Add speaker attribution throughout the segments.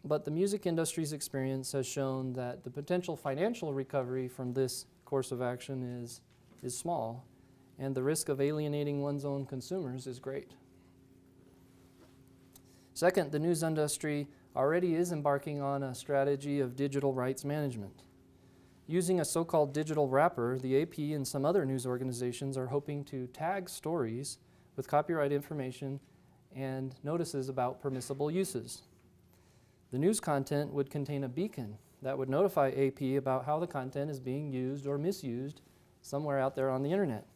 Speaker 1: But the music industry's experience has shown that the potential financial recovery from this course of action is small, and the risk of alienating one's own consumers is great. Second, the news industry already is embarking on a strategy of digital rights management. Using a so-called digital wrapper, the AP and some other news organizations are hoping to tag stories with copyright information and notices about permissible uses. The news content would contain a beacon that would notify AP about how the content is being used or misused somewhere out there on the internet.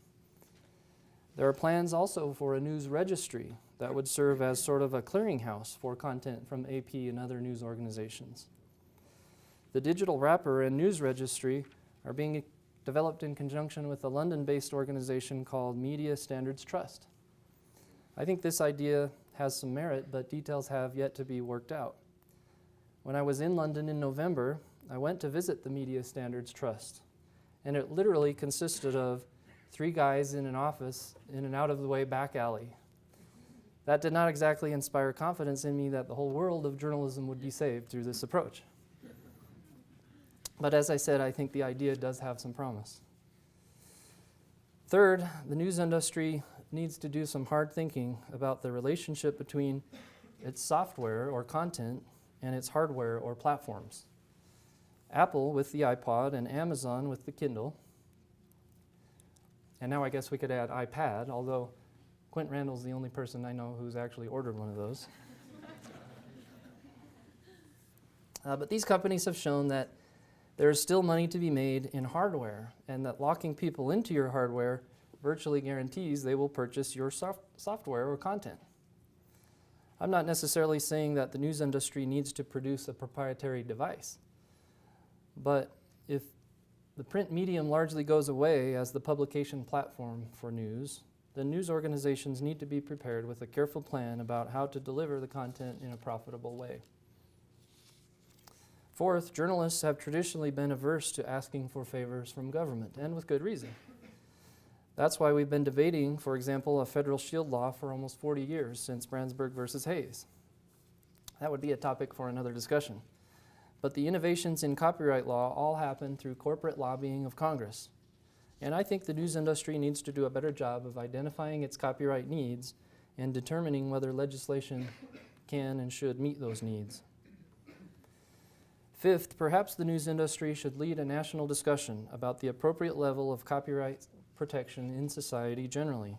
Speaker 1: There are plans also for a news registry that would serve as sort of a clearinghouse for content from AP and other news organizations. The digital wrapper and news registry are being developed in conjunction with a London-based organization called Media Standards Trust. I think this idea has some merit, but details have yet to be worked out. When I was in London in November, I went to visit the Media Standards Trust, and it literally consisted of 3 guys in an office in an out-of-the-way back alley. That did not exactly inspire confidence in me that the whole world of journalism would be saved through this approach. But as I said, I think the idea does have some promise. Third, the news industry needs to do some hard thinking about the relationship between its software or content and its hardware or platforms. Apple with the iPod and Amazon with the Kindle. And now I guess we could add iPad, although Quint Randall's the only person I know who's actually ordered one of those. But these companies have shown that there is still money to be made in hardware, and that locking people into your hardware virtually guarantees they will purchase your software or content. I'm not necessarily saying that the news industry needs to produce a proprietary device, but if the print medium largely goes away as the publication platform for news, then news organizations need to be prepared with a careful plan about how to deliver the content in a profitable way. Fourth, journalists have traditionally been averse to asking for favors from government, and with good reason. That's why we've been debating, for example, a federal shield law for almost 40 years, since Brandsburg versus Hayes. That would be a topic for another discussion. But the innovations in copyright law all happen through corporate lobbying of Congress. And I think the news industry needs to do a better job of identifying its copyright needs and determining whether legislation can and should meet those needs. Fifth, perhaps the news industry should lead a national discussion about the appropriate level of copyright protection in society generally.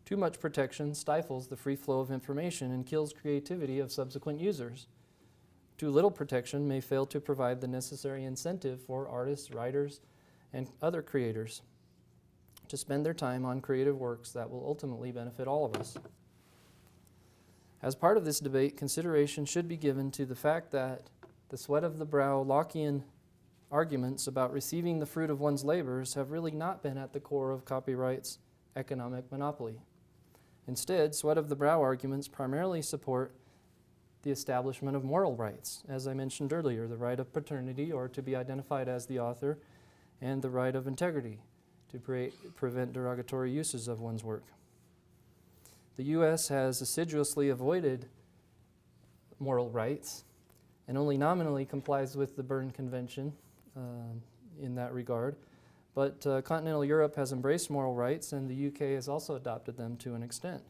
Speaker 1: Too much protection stifles the free flow of information and kills creativity of subsequent users. Too little protection may fail to provide the necessary incentive for artists, writers, and other creators to spend their time on creative works that will ultimately benefit all of us. As part of this debate, consideration should be given to the fact that the sweat of the brow Lockean arguments about receiving the fruit of one's labors have really not been at the core of copyright's economic monopoly. Instead, sweat of the brow arguments primarily support the establishment of moral rights, as I mentioned earlier, the right of paternity, or to be identified as the author, and the right of integrity, to prevent derogatory uses of one's work. The U.S. has assiduously avoided moral rights and only nominally complies with the Berne Convention in that regard. But continental Europe has embraced moral rights, and the UK has also adopted them to an extent.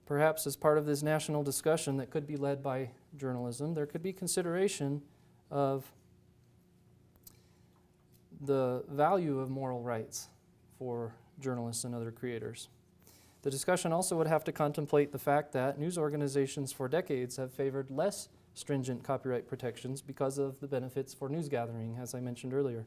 Speaker 1: Perhaps as part of this national discussion that could be led by journalism, there could be consideration of the value of moral rights for journalists and other creators. The discussion also would have to contemplate the fact that news organizations for decades have favored less stringent copyright protections because of the benefits for news gathering, as I mentioned earlier.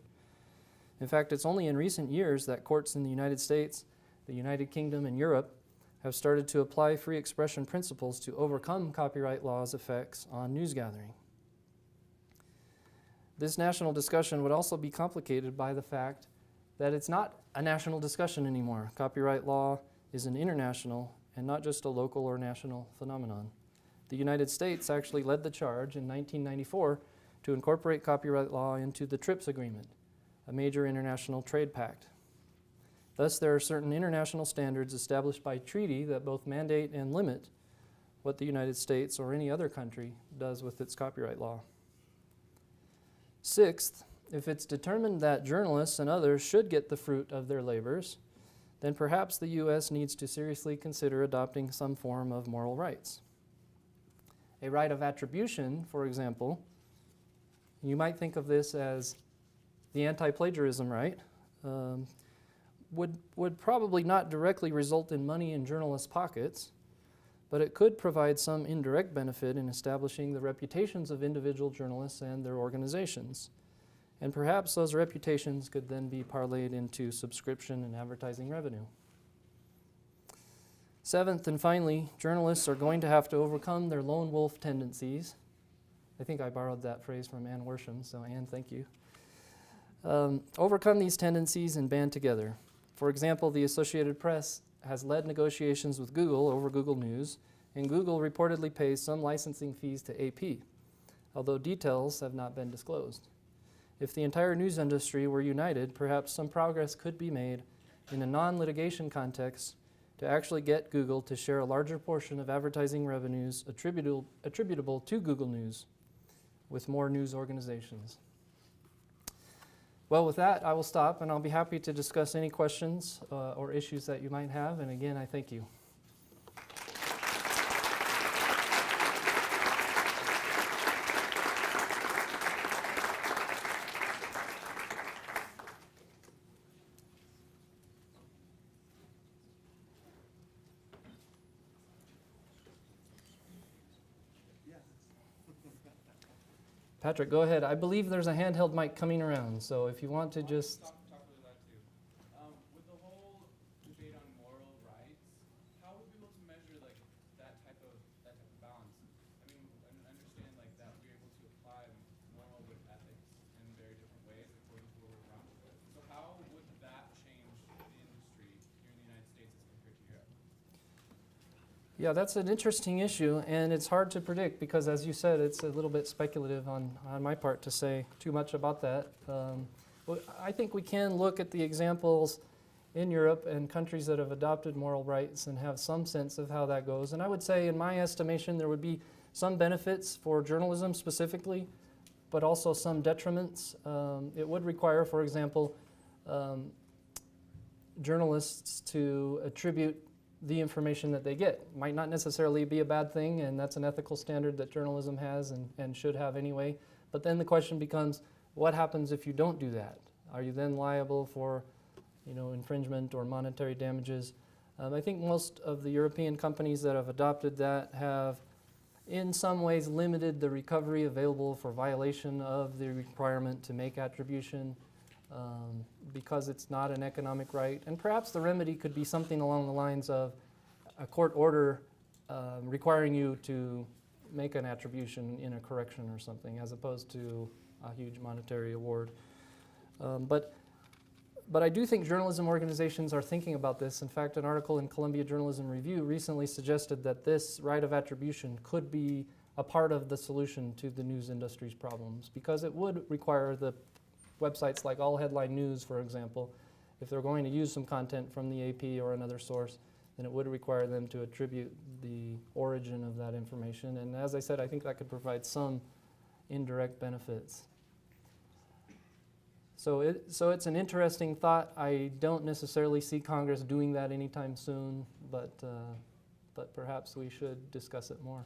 Speaker 1: In fact, it's only in recent years that courts in the United States, the United Kingdom, and Europe have started to apply free expression principles to overcome copyright law's effects on news gathering. This national discussion would also be complicated by the fact that it's not a national discussion anymore. Copyright law is an international and not just a local or national phenomenon. The United States actually led the charge in 1994 to incorporate copyright law into the TRIPS agreement, a major international trade pact. Thus, there are certain international standards established by treaty that both mandate and limit what the United States or any other country does with its copyright law. Sixth, if it's determined that journalists and others should get the fruit of their labors, then perhaps the U.S. needs to seriously consider adopting some form of moral rights. A right of attribution, for example, you might think of this as the anti-plagiarism right, would probably not directly result in money in journalists' pockets, but it could provide some indirect benefit in establishing the reputations of individual journalists and their organizations. And perhaps those reputations could then be parlayed into subscription and advertising revenue. Seventh and finally, journalists are going to have to overcome their lone wolf tendencies. I think I borrowed that phrase from Ann Worsham, so Ann, thank you. Overcome these tendencies and band together. For example, the Associated Press has led negotiations with Google over Google News, and Google reportedly pays some licensing fees to AP, although details have not been disclosed. If the entire news industry were united, perhaps some progress could be made in a non-litigation context to actually get Google to share a larger portion of advertising revenues attributable to Google News with more news organizations. Well, with that, I will stop, and I'll be happy to discuss any questions or issues that you might have. And again, I thank you. Patrick, go ahead. I believe there's a handheld mic coming around, so if you want to just...
Speaker 2: Talk really loud too. With the whole debate on moral rights, how would we be able to measure like that type of balance? I mean, I understand like that we're able to apply moral with ethics in very different ways according to where we're from. So how would that change the industry here in the United States as compared to Europe?
Speaker 1: Yeah, that's an interesting issue, and it's hard to predict because, as you said, it's a little bit speculative on my part to say too much about that. I think we can look at the examples in Europe and countries that have adopted moral rights and have some sense of how that goes. And I would say, in my estimation, there would be some benefits for journalism specifically, but also some detriments. It would require, for example, journalists to attribute the information that they get. Might not necessarily be a bad thing, and that's an ethical standard that journalism has and should have anyway. But then the question becomes, what happens if you don't do that? Are you then liable for, infringement or monetary damages? I think most of the European companies that have adopted that have in some ways limited the recovery available for violation of the requirement to make attribution because it's not an economic right. And perhaps the remedy could be something along the lines of a court order requiring you to make an attribution in a correction or something, as opposed to a huge monetary award. But I do think journalism organizations are thinking about this. In fact, an article in Columbia Journalism Review recently suggested that this right of attribution could be a part of the solution to the news industry's problems, because it would require the websites like All Headline News, for example, if they're going to use some content from the AP or another source, then it would require them to attribute the origin of that information. And as I said, I think that could provide some indirect benefits. So it's an interesting thought. I don't necessarily see Congress doing that anytime soon, but perhaps we should discuss it more.